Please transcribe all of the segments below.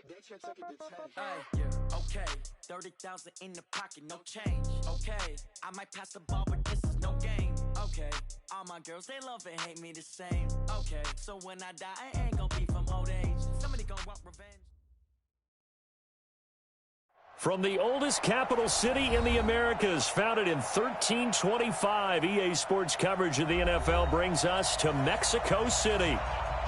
Yeah, okay. 30,000 in the pocket, no change. Okay, I might pass the ball, but this is no game. Okay, all my girls, they love and hate me the same. Okay, so when I die, I ain't gonna be from old age. Somebody gonna want revenge. From the oldest capital city in the Americas, founded in 1325, EA Sports coverage of the NFL brings us to Mexico City.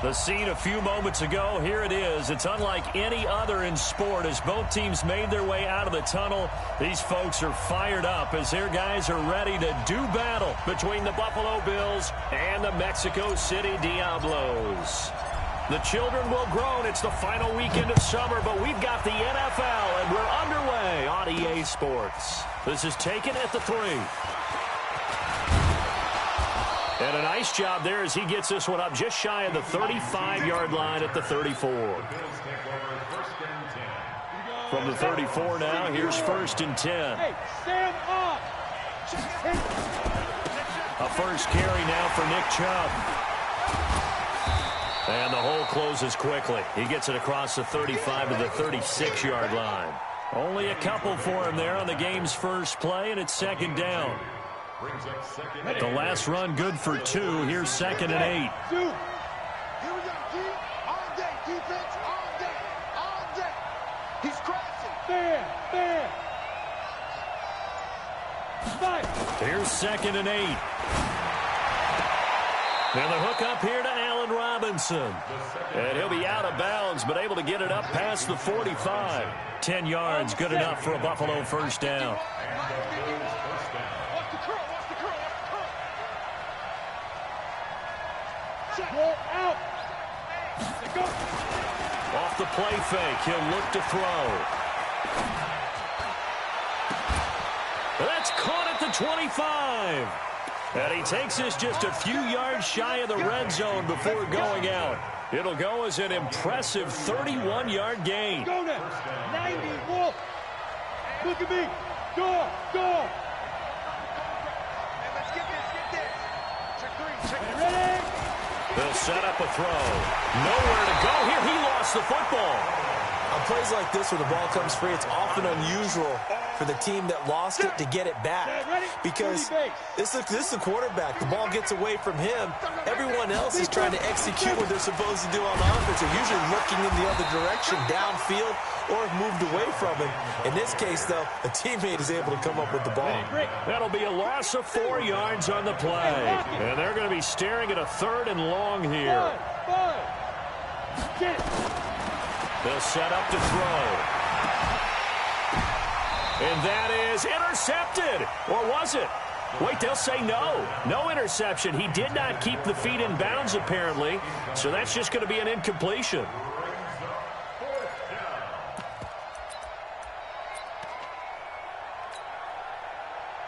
The scene a few moments ago, here it is. It's unlike any other in sport as both teams made their way out of the tunnel. These folks are fired up as their guys are ready to do battle between the Buffalo Bills and the Mexico City Diablos. The children will groan. It's the final weekend of summer, but we've got the NFL, and we're underway on EA Sports. This is taken at the 3. And a nice job there as he gets this one up just shy of the 35-yard line at the 34. From the 34 now, here's 1st and 10. Hey, stand up! A first carry now for Nick Chubb. And the hole closes quickly. He gets it across the 35 to the 36-yard line. Only a couple for him there on the game's first play, and it's 2nd down. The last run good for 2. Here's 2nd and 8. Here we go, G. All day, defense, all day. He's crashing. Fair. Fight. Here's 2nd and 8. And the hook up here to Allen Robinson. And he'll be out of bounds, but able to get it up past the 45. 10 yards, good enough for a Buffalo first down. Out. Go. Off the play fake, he'll look to throw. That's caught at the 25. And he takes this just a few yards shy of the red zone before going out. It'll go as an impressive 31-yard gain. Go now. 90, Wolf. Look at me. Go. Hey, let's get this. Check 3. Ready? They'll set up a throw. Nowhere to go here. He lost the football. On plays like this where the ball comes free, it's often unusual for the team that lost it to get it back. Because this is the quarterback. The ball gets away from him. Everyone else is trying to execute what they're supposed to do on offense. They're usually looking in the other direction, downfield, or have moved away from him. In this case, though, a teammate is able to come up with the ball. That'll be a loss of 4 yards on the play. And they're going to be staring at a 3rd and long here. They'll set up to throw. And that is intercepted. Or was it? Wait, they'll say no. No interception. He did not keep the feet in bounds, apparently. So that's just going to be an incompletion.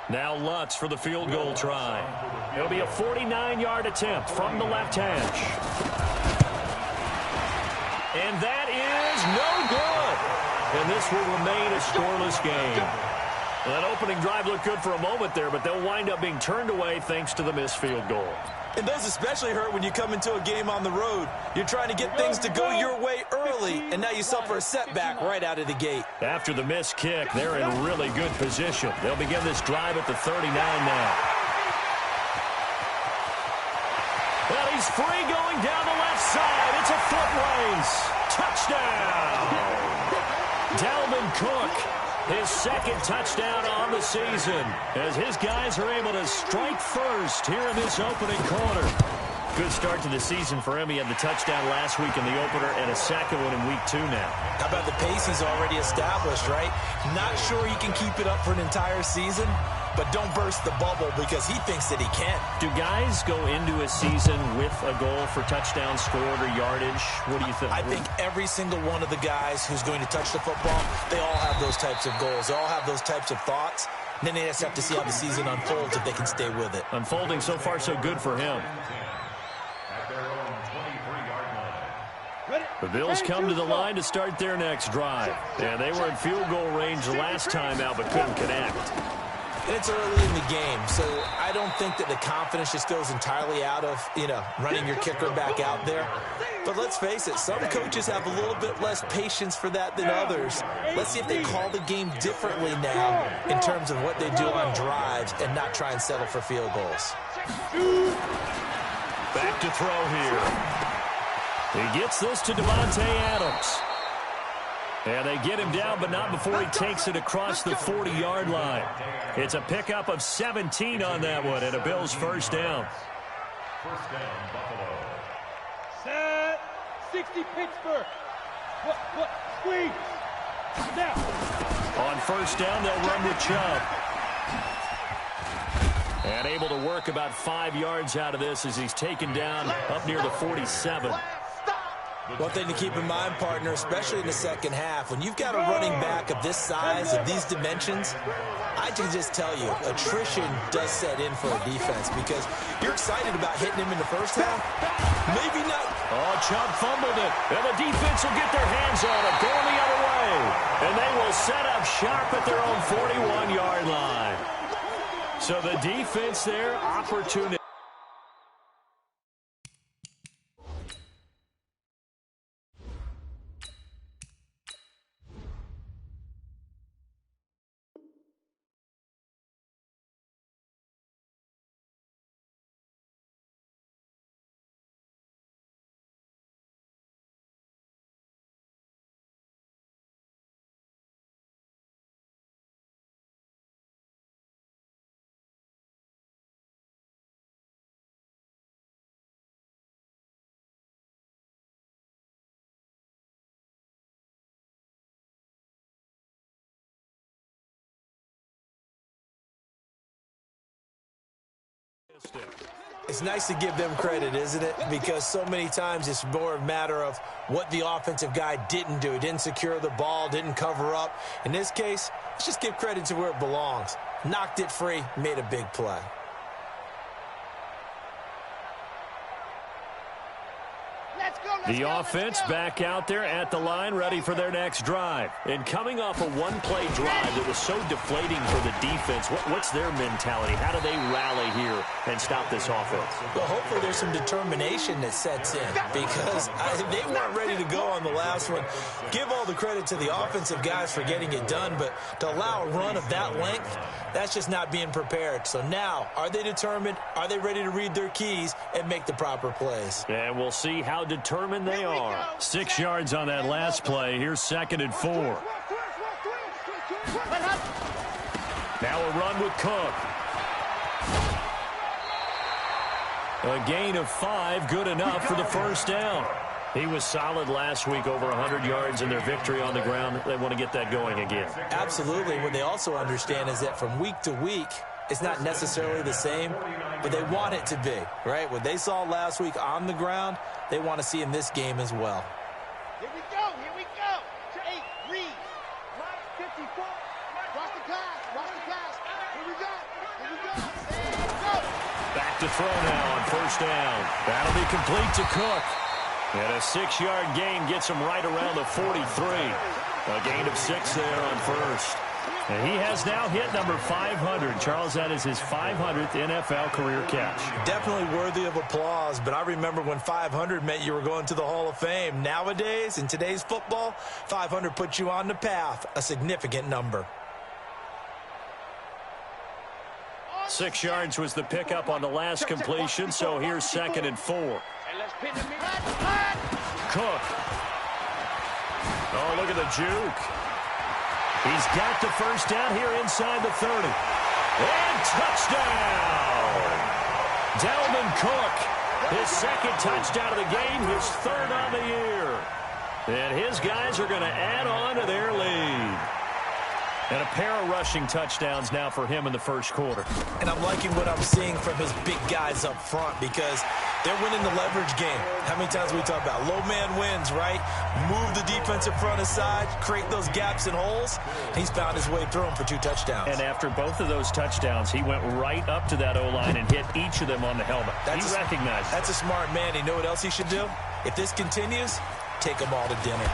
Now Lutz for the field goal try. It'll be a 49-yard attempt from the left hash. And that is no good. And this will remain a scoreless game. That opening drive looked good for a moment there, but they'll wind up being turned away thanks to the missed field goal. And those especially hurt when you come into a game on the road. You're trying to get things to go your way early, and now you suffer a setback right out of the gate. After the missed kick, they're in really good position. They'll begin this drive at the 39 now. Well, he's free going down the left side. It's a foot race. Touchdown. Dalvin Cook, his 2nd touchdown on the season, as his guys are able to strike first here in this opening quarter. Good start to the season for him. He had the touchdown last week in the opener and a 2nd one in week 2 now. How about the pace he's already established, right? Not sure he can keep it up for an entire season, but don't burst the bubble because he thinks that he can. Do guys go into a season with a goal for touchdown scored or yardage? What do you think? I think every single one of the guys who's going to touch the football, they all have those types of goals. They all have those types of thoughts. And then they just have to see how the season unfolds if they can stay with it. Unfolding so far so good for him. The Bills come to the line to start their next drive. And they were in field goal range the last time out but couldn't connect. And it's early in the game, so I don't think that the confidence just goes entirely out of, running your kicker back out there. But let's face it, some coaches have a little bit less patience for that than others. Let's see if they call the game differently now in terms of what they do on drives and not try and settle for field goals. Back to throw here. He gets this to Devontae Adams. And they get him down, but not before he takes it across the 40-yard line. It's a pickup of 17 on that one, and a Bills first down. First down, Buffalo. Set. 60 Pittsburgh. What? Squeeze. Now. On first down, they'll run with Chubb. And able to work about 5 yards out of this as he's taken down up near the 47. One thing to keep in mind, partner, especially in the second half, when you've got a running back of this size, of these dimensions, I can just tell you, attrition does set in for a defense because you're excited about hitting him in the first half. Maybe not. Oh, Chubb fumbled it, and the defense will get their hands on it, going the other way. And they will set up sharp at their own 41-yard line. So the defense there, opportunity. It's nice to give them credit, isn't it? Because so many times it's more a matter of what the offensive guy didn't do. He didn't secure the ball, didn't cover up. In this case, let's just give credit to where it belongs. Knocked it free, made a big play. The offense back out there at the line, ready for their next drive. And coming off a one-play drive that was so deflating for the defense, what's their mentality? How do they rally here and stop this offense? Well, hopefully there's some determination that sets in because they weren't ready to go on the last one. Give all the credit to the offensive guys for getting it done, but to allow a run of that length, that's just not being prepared. So now, are they determined? Are they ready to read their keys and make the proper plays? And we'll see how determined they are. 6 yards on that last play. Here's 2nd and 4. Now a run with Cook. A gain of 5, good enough for the first down. He was solid last week, over 100 yards in their victory on the ground. They want to get that going again. Absolutely. What they also understand is that from week to week, it's not necessarily the same, but they want it to be, right? What they saw last week on the ground, they want to see in this game as well. Here we go. To 8, read. Right, 54. Watch the pass. Here we go. And go. Back to throw now on first down. That'll be complete to Cook. And a 6-yard gain gets him right around the 43. A gain of 6 there on first. And he has now hit number 500. Charles, that is his 500th NFL career catch. Definitely worthy of applause, but I remember when 500 meant you were going to the Hall of Fame. Nowadays, in today's football, 500 puts you on the path, a significant number. 6 yards was the pickup on the last completion, so here's 2nd and 4. Cook. Oh, look at the juke. He's got the first down here inside the 30. And touchdown! Dalvin Cook, his 2nd touchdown of the game, his 3rd on the year. And his guys are going to add on to their lead. And a pair of rushing touchdowns now for him in the first quarter. And I'm liking what I'm seeing from his big guys up front because they're winning the leverage game. How many times we talk about low man wins, right? Move the defensive front aside, create those gaps and holes. He's found his way through them for 2 touchdowns. And after both of those touchdowns, he went right up to that O-line and hit each of them on the helmet. He recognized it. That's a smart man. You know what else he should do? If this continues, take them all to dinner.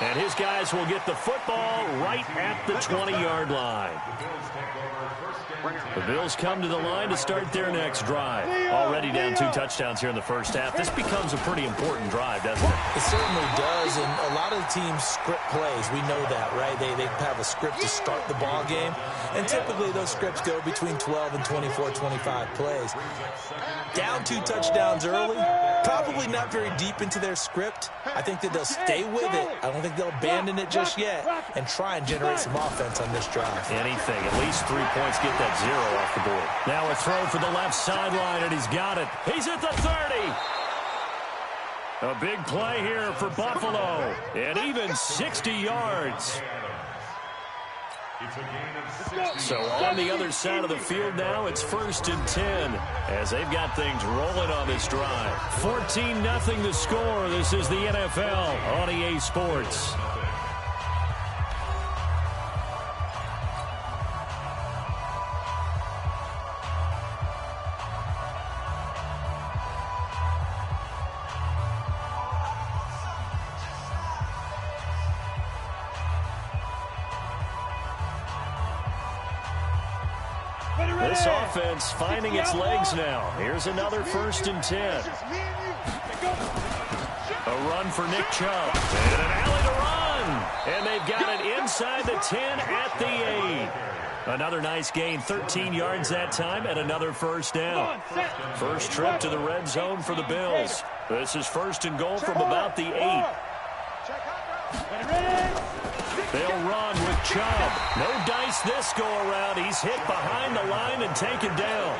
And his guys will get the football right at the 20-yard line. The Bills come to the line to start their next drive. Already down 2 touchdowns here in the first half. This becomes a pretty important drive, doesn't it? It certainly does, and a lot of the teams script plays. We know that, right? They have a script to start the ball game, and typically those scripts go between 12 and 24, 25 plays. Down 2 touchdowns early, probably not very deep into their script. I think that they'll stay with it. I don't think they'll abandon it just yet and try and generate some offense on this drive. Anything, at least 3 points, get that 0 off the board. Now a throw for the left sideline, and he's got it. He's at the 30. A big play here for Buffalo, and even 60 yards. So on the other side of the field now, it's 1st and 10 as they've got things rolling on this drive. 14-0 the score. This is the NFL on EA Sports. This offense finding its legs now. Here's another 1st and 10. A run for Nick Chubb. And an alley to run. And they've got it inside the 10 at the 8. Another nice gain, 13 yards that time, and another 1st down. First trip to the red zone for the Bills. This is 1st and goal from about the 8. They'll run with Chubb. No dice this go-around. He's hit behind the line and taken down.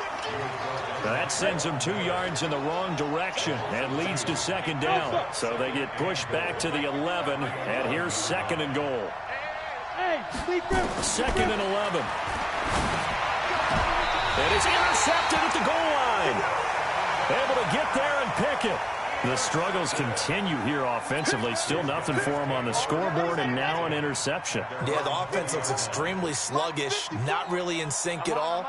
That sends him 2 yards in the wrong direction and leads to 2nd down. So they get pushed back to the 11, and here's 2nd and goal. 2nd and 11. And it's intercepted at the goal line. Able to get there and pick it. The struggles continue here offensively. Still nothing for them on the scoreboard, and now an interception. Yeah, the offense looks extremely sluggish, not really in sync at all.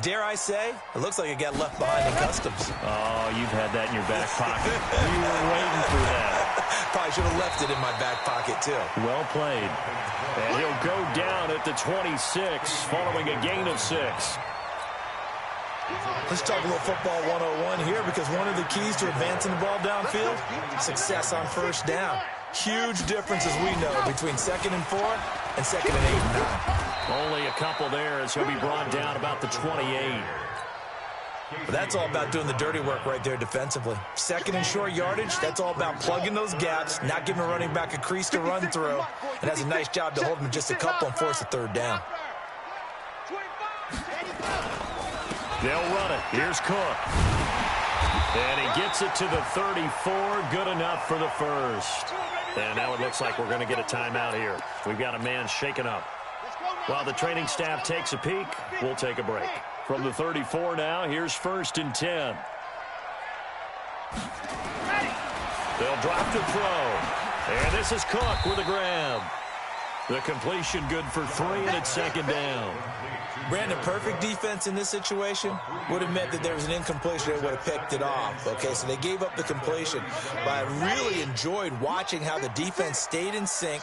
Dare I say, it looks like it got left behind in customs. Oh, you've had that in your back pocket. You were waiting for that. Probably should have left it in my back pocket, too. Well played. And he'll go down at the 26, following a gain of 6. Let's talk a little football 101 here, because one of the keys to advancing the ball downfield, success on 1st down. Huge difference, as we know, between 2nd and 4 and 2nd and 8 and 9. Only a couple there as he'll be brought down about the 28. But that's all about doing the dirty work right there defensively. 2nd and short yardage, that's all about plugging those gaps, not giving a running back a crease to run through, and has a nice job to hold him just a couple and force a 3rd down. They'll run it. Here's Cook. And he gets it to the 34. Good enough for the 1st. And now it looks like we're going to get a timeout here. We've got a man shaken up. While the training staff takes a peek, we'll take a break. From the 34 now, here's 1st and 10. They'll drop the throw. And this is Cook with a grab. The completion good for 3, and it's 2nd down. Brandon, perfect defense in this situation would have meant that there was an incompletion that would have picked it off. Okay, so they gave up the completion. But I really enjoyed watching how the defense stayed in sync,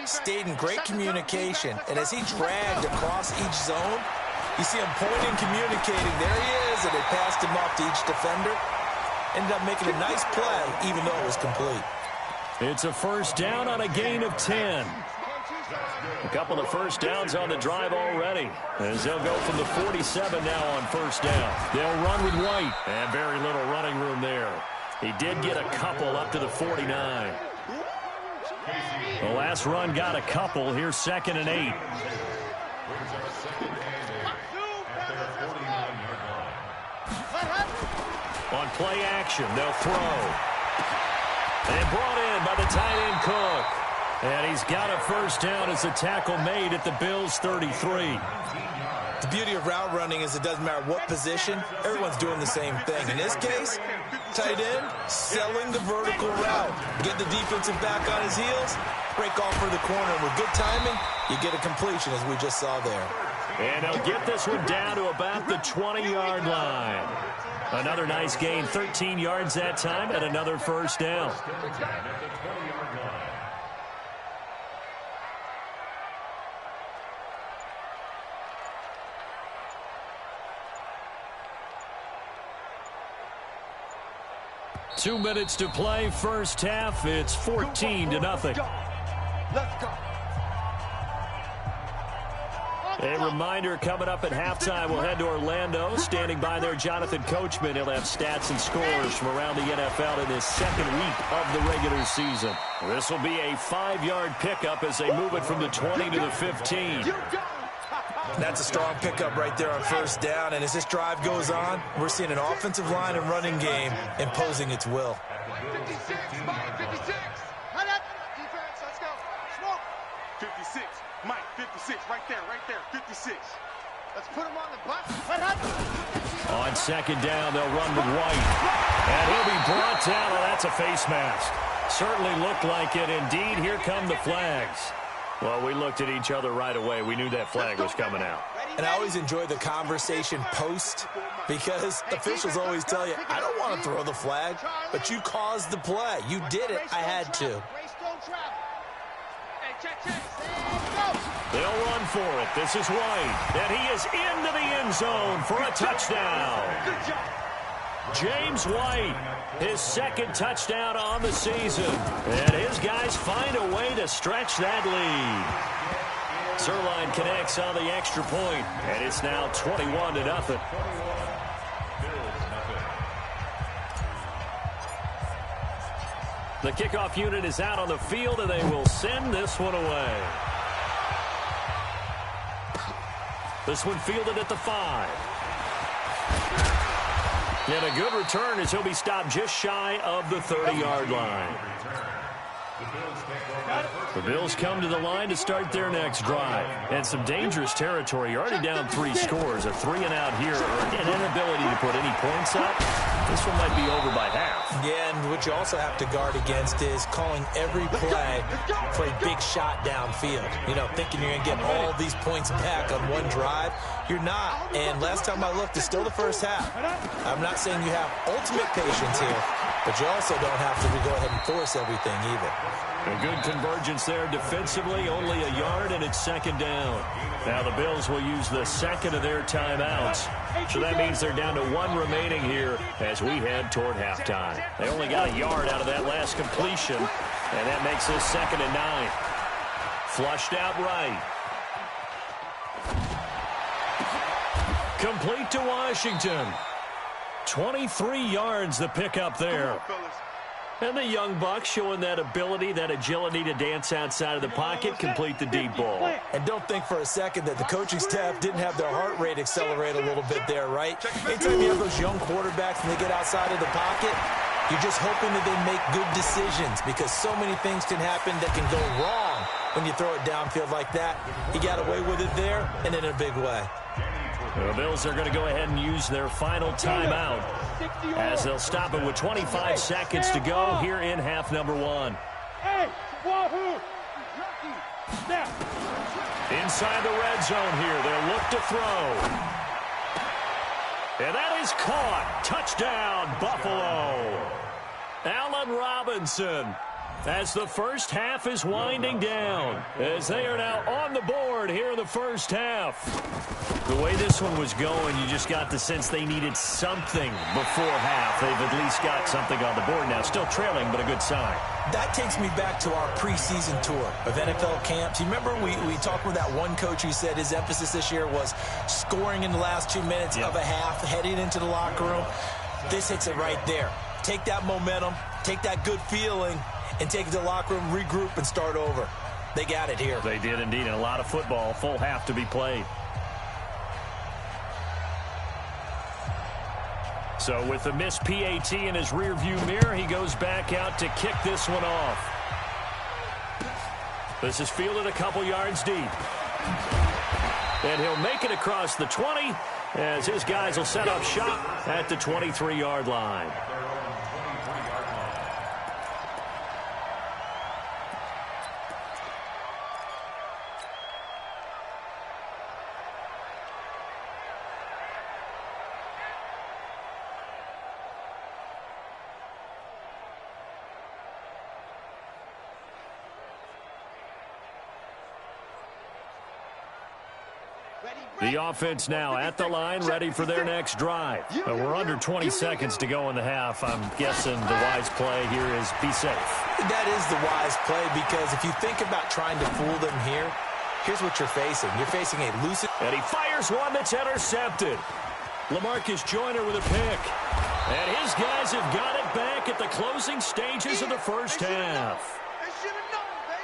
stayed in great communication, and as he dragged across each zone, you see him pointing, communicating. There he is, and they passed him off to each defender. Ended up making a nice play, even though it was complete. It's a 1st down on a gain of 10. A couple of 1st downs on the drive already, as they'll go from the 47 now on 1st down. They'll run with White, and very little running room there. He did get a couple up to the 49. The last run got a couple. Here's 2nd and 8. On play action, they'll throw. And brought in by the tight end Cook. And he's got a 1st down as the tackle made at the Bills' 33. The beauty of route running is it doesn't matter what position, everyone's doing the same thing. In this case, tight end, selling the vertical route. Get the defensive back on his heels, break off for the corner. With good timing, you get a completion, as we just saw there. And they'll get this one down to about the 20-yard line. Another nice gain, 13 yards that time, and another 1st down. 2 minutes to play, first half. It's 14-0. Let's go. A reminder, coming up at halftime, we'll head to Orlando. Standing by there, Jonathan Coachman. He'll have stats and scores from around the NFL in this second week of the regular season. This will be a 5-yard pickup as they move it from the 20 to the 15. That's a strong pickup right there on first down. And as this drive goes on, we're seeing an offensive line and running game imposing its will. 56, Mike, 56. Head up. Defense, let's go. Smoke. 56, Mike, 56. Right there, 56. Let's put him on the bus. Head up. On second down, they'll run with White. And he'll be brought down. Oh, that's a face mask. Certainly looked like it. Indeed, here come the flags. Well, we looked at each other right away. We knew that flag was coming out. And I always enjoy the conversation post because officials always tell you, I don't want to throw the flag, but you caused the play. You did it. I had to. They'll run for it. This is White. And he is into the end zone for a touchdown. James White, his second touchdown on the season. And his guys find a way to stretch that lead. Zerline connects on the extra point, and it's now 21-0. The kickoff unit is out on the field, and they will send this one away. This one fielded at the 5. And a good return as he'll be stopped just shy of the 30-yard line. The Bills come to the line to start their next drive. And some dangerous territory. You're already down 3 scores. A 3-and-out here, or an inability to put any points up. This one might be over by half. Yeah, and what you also have to guard against is calling every play for a big shot downfield. You know, thinking you're going to get all these points back on one drive. You're not. And last time I looked, it's still the first half. I'm not saying you have ultimate patience here, but you also don't have to go ahead and force everything either. A good convergence there defensively, only a yard, and it's second down. Now the Bills will use the second of their timeouts. So that means they're down to 1 remaining here as we head toward halftime. They only got a yard out of that last completion, and that makes this 2nd and 9. Flushed out right. Complete to Washington. 23 yards the pickup there. And the young buck showing that ability, that agility to dance outside of the pocket, complete the deep ball. And don't think for a second that the coaching staff didn't have their heart rate accelerate a little bit there, right? Anytime you have those young quarterbacks and they get outside of the pocket, you're just hoping that they make good decisions because so many things can happen that can go wrong when you throw it downfield like that. He got away with it there and in a big way. The Bills are going to go ahead and use their final timeout as they'll stop it with 25 seconds to go here in half number 1. Inside the red zone here, they'll look to throw. And that is caught. Touchdown, Buffalo. Allen Robinson. As the first half is winding down, as they are now on the board here in the first half. The way this one was going, you just got the sense they needed something before half. They've at least got something on the board now. Still trailing, but a good sign. That takes me back to our preseason tour of NFL camps. You remember we talked with that one coach who said his emphasis this year was scoring in the last 2 minutes of a half, heading into the locker room. This hits it right there. Take that momentum, take that good feeling, and take it to the locker room, regroup, and start over. They got it here. They did indeed, and a lot of football, full half to be played. So with the missed PAT in his rearview mirror, he goes back out to kick this one off. This is fielded a couple yards deep. And he'll make it across the 20 as his guys will set up shop at the 23-yard line. The offense now at the line, ready for their next drive. We're under 20 seconds to go in the half. I'm guessing the wise play here is be safe. That is the wise play, because if you think about trying to fool them here, here's what you're facing. You're facing a loose... And he fires one that's intercepted. LaMarcus Joyner with a pick. And his guys have got it back at the closing stages of the first half. They should have known, baby.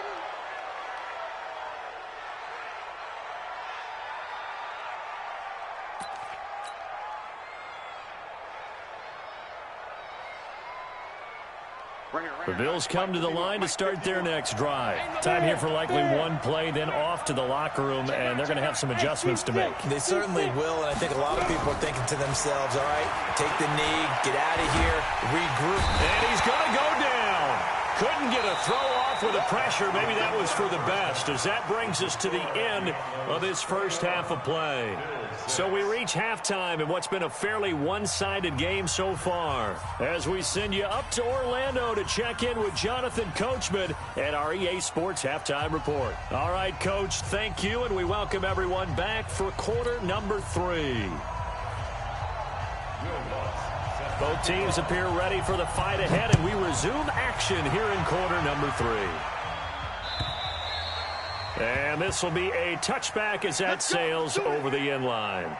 The Bills come to the line to start their next drive. Time here for likely one play, then off to the locker room, and they're going to have some adjustments to make. They certainly will, and I think a lot of people are thinking to themselves, all right, take the knee, get out of here, regroup. And he's going to go down. Couldn't get a throw off with the pressure. Maybe that was for the best, as that brings us to the end of this first half of play. So we reach halftime in what's been a fairly one-sided game so far, as we send you up to Orlando to check in with Jonathan Coachman at our EA Sports Halftime Report. All right, Coach, thank you, and we welcome everyone back for quarter number 3. Both teams appear ready for the fight ahead, and we resume action here in quarter number 3. And this will be a touchback as that sails over the end line.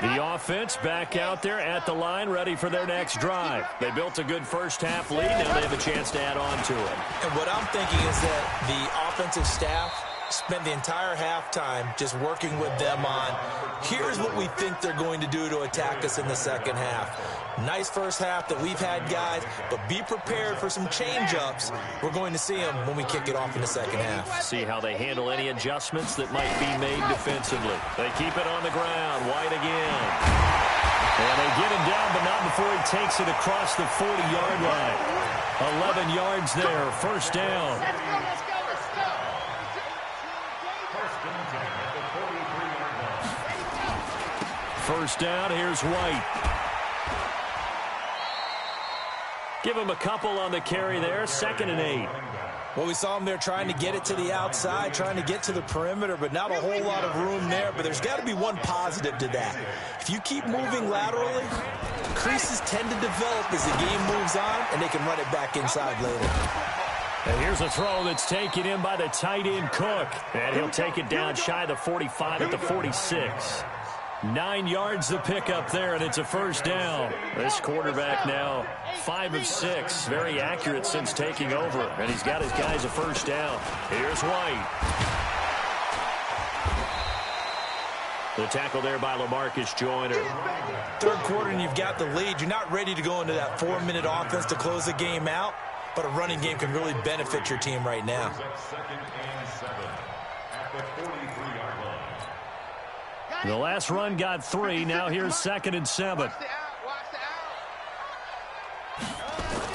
The offense back out there at the line, ready for their next drive. They built a good first half lead. Now they have a chance to add on to it. And what I'm thinking is that the offensive staff spent the entire halftime just working with them on, here's what we think they're going to do to attack us in the second half. Nice first half that we've had, guys, but be prepared for some change-ups. We're going to see them when we kick it off in the second half. See how they handle any adjustments that might be made defensively. They keep it on the ground. White again. And they get him down, but not before he takes it across the 40-yard line. 11 yards there, first down. First down, here's White. Give him a couple on the carry there, 2nd and 8. Well, we saw him there trying to get it to the outside, trying to get to the perimeter, but not a whole lot of room there. But there's got to be one positive to that. If you keep moving laterally, creases tend to develop as the game moves on, and they can run it back inside later. And here's a throw that's taken in by the tight end Cook. And he'll take it down shy of the 45 at the 46. 9 yards the pickup there, and it's a first down. This quarterback now 5 of 6. Very accurate since taking over, and he's got his guys a first down. Here's White. The tackle there by LaMarcus Joyner. Third quarter, and you've got the lead. You're not ready to go into that 4-minute offense to close the game out, but a running game can really benefit your team right now. The last run got 3. Now here's 2nd and 7.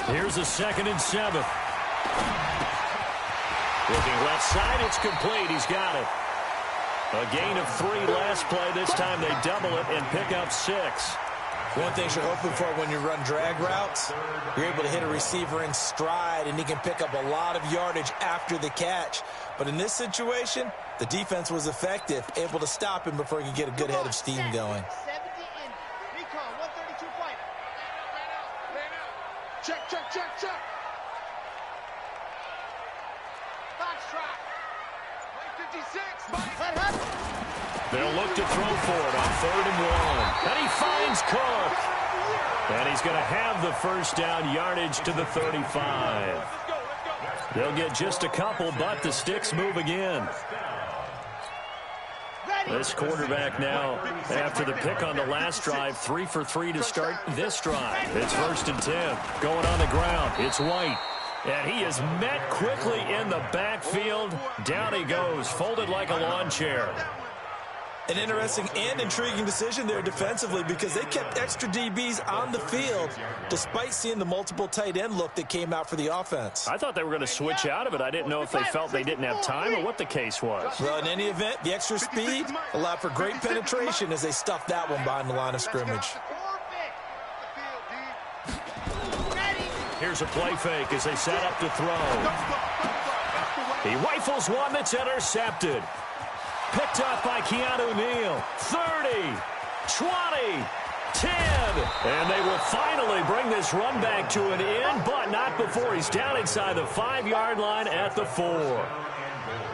Here's a 2nd and 7. Looking left side, it's complete. He's got it. A gain of 3 last play. This time they double it and pick up 6. One thing you're hoping for when you run drag routes, you're able to hit a receiver in stride, and he can pick up a lot of yardage after the catch. But in this situation, the defense was effective, able to stop him before he could get a good head of steam going. 70 in. Recon, 132 fight. Check, check, check, check. Foxtrot. 56. They'll look to throw for it on 3rd and 1. And he finds Cook. And he's going to have the first down, yardage to the 35. They'll get just a couple, but the sticks move again. This quarterback now, after the pick on the last drive, 3 for 3 to start this drive. It's 1st and 10. Going on the ground, it's White. And he is met quickly in the backfield. Down he goes, folded like a lawn chair. An interesting and intriguing decision there defensively, because they kept extra DBs on the field despite seeing the multiple tight end look that came out for the offense. I thought they were going to switch out of it. I didn't know if they felt they didn't have time or what the case was. Well, in any event, the extra speed allowed for great penetration as they stuffed that one behind the line of scrimmage. Here's a play fake as they set up to throw. He rifles one that's intercepted. Picked up by Keanu Neal. 30, 20, 10. And they will finally bring this run back to an end, but not before he's down inside the 5-yard line at the 4.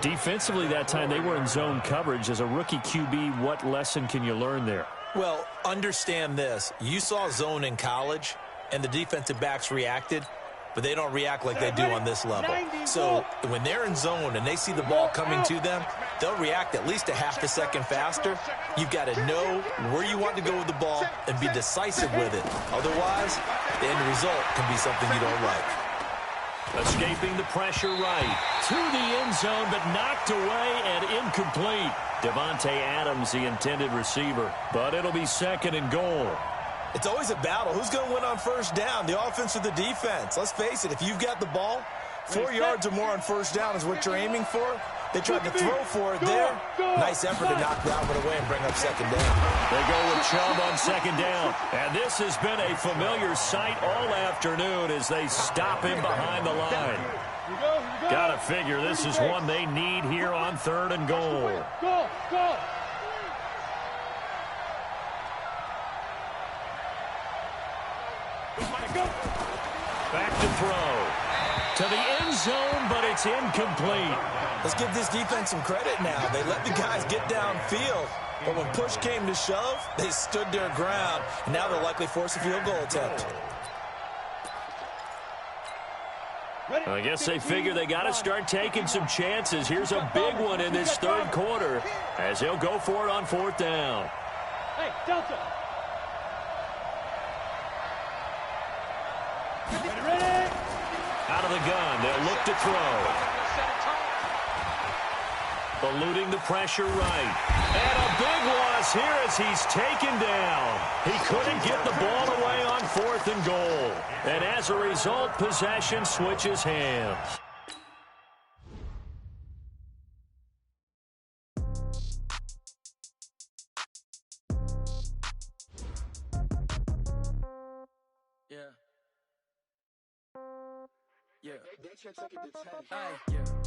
Defensively that time, they were in zone coverage. As a rookie QB, what lesson can you learn there? Well, understand this. You saw zone in college, and the defensive backs reacted, but they don't react like they do on this level. So when they're in zone and they see the ball coming to them, they'll react at least a half a second faster. You've got to know where you want to go with the ball and be decisive with it. Otherwise, the end result can be something you don't like. Escaping the pressure right. To the end zone, but knocked away and incomplete. Devontae Adams, the intended receiver. But it'll be 2nd and goal. It's always a battle. Who's going to win on first down, the offense or the defense? Let's face it, if you've got the ball, 4 yards or more on first down is what you're aiming for. They tried to throw for it there. Nice effort to knock that one away and bring up 2nd down. They go with Chubb on 2nd down. And this has been a familiar sight all afternoon as they stop him behind the line. Got to figure this is one they need here on 3rd and goal. Go. Back to throw. To the end zone, but it's incomplete. Let's give this defense some credit now. They let the guys get downfield. But when push came to shove, they stood their ground. And now they'll likely force a field goal attempt. I guess they figure they got to start taking some chances. Here's a big one in this 3rd quarter as he'll go for it on 4th down. Hey, Delta. Ready? Out of the gun, they'll look to throw. Eluding the pressure right. And a big loss here as he's taken down. He couldn't get the ball away on 4th and goal. And as a result, possession switches hands.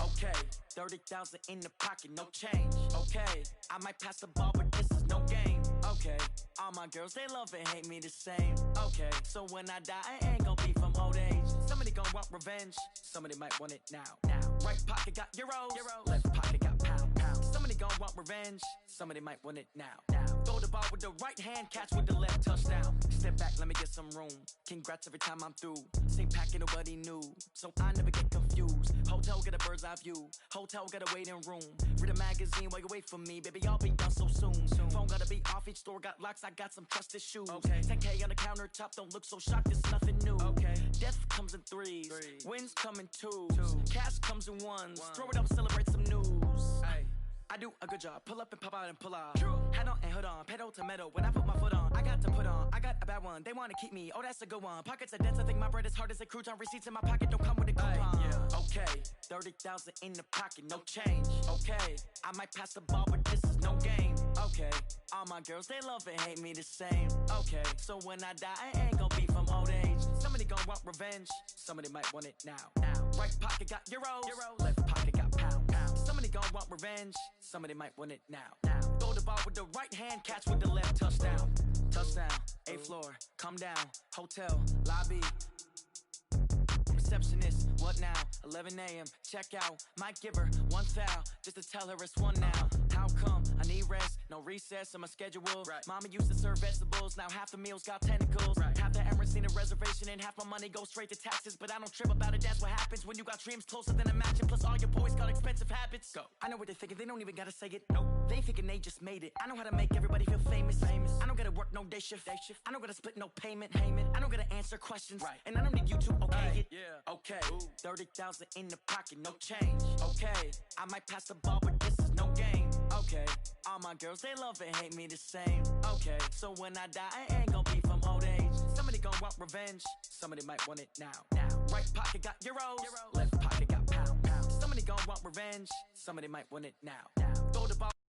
Okay, 30,000 in the pocket, no change. Okay, I might pass the ball, but this is no game. Okay, all my girls, they love and hate me the same. Okay, so when I die, I ain't gonna be from old age. Somebody gon' want revenge, somebody might want it now. Right pocket got euros, left pocket got pounds. Somebody gon' want revenge, somebody might want it now. Throw the ball with the right hand, catch with the left, touchdown. Step back, let me get some room. Congrats every time I'm through. Same packet, nobody knew, so I never get confused. Hotel get a bird's eye view. Hotel got a waiting room. Read a magazine while you wait for me, baby. I'll be done so soon. Phone gotta be off. Each store got locks. I got some trusted shoes. Okay. 10K on the countertop. Don't look so shocked. It's nothing new. Okay. Death comes in threes. Wins come in twos. Cash comes in ones. Throw it up, celebrate some news. Ay. I do a good job. Pull up and pop out and pull out. Head on and hood on. Pedal to metal. When I put my foot on, I got to put on. I got a bad one. They want to keep me. Oh, that's a good one. Pockets are dense. I think my bread is hard as a crouton. Receipts in my pocket don't come with a coupon. Okay. 30,000 in the pocket. No change. Okay. I might pass the ball, but this is no game. Okay. All my girls, they love and hate me the same. Okay. So when I die, I ain't gonna be from old age. Somebody gonna want revenge. Somebody might want it now. Right pocket got euros. Left pocket got pounds. Somebody gon' want revenge. Somebody might want it now. Throw the ball with the right hand, catch with the left, touchdown. Touchdown, 8th floor, come down, hotel, lobby. Receptionist, what now? 11 a.m., check out. Might give her one foul, just to tell her it's one now. How come? I need rest, no recess in my schedule. Mama used to serve vegetables, now half the meals got tentacles. Half the Emirates need a reservation and half my money goes straight to taxes. But I don't trip about it, that's what happens when you got dreams closer than a match. Plus all your boys got expensive habits. Go. I know what they're thinking, they don't even gotta say it. Nope. They thinking they just made it. I know how to make everybody feel famous. I don't gotta work no day shift. I don't gotta split no payment. I don't gotta answer questions. And I don't need you to okay it. Okay, 30,000 in the pocket, no change. Okay, I might pass the ball, but this is no game. Okay, all my girls, they love and hate me the same. Okay, so when I die, I ain't gonna be from old age. Somebody gon' want revenge, somebody might want it now. Right pocket got euros, left pocket got pounds. Somebody gon' want revenge, somebody might want it now.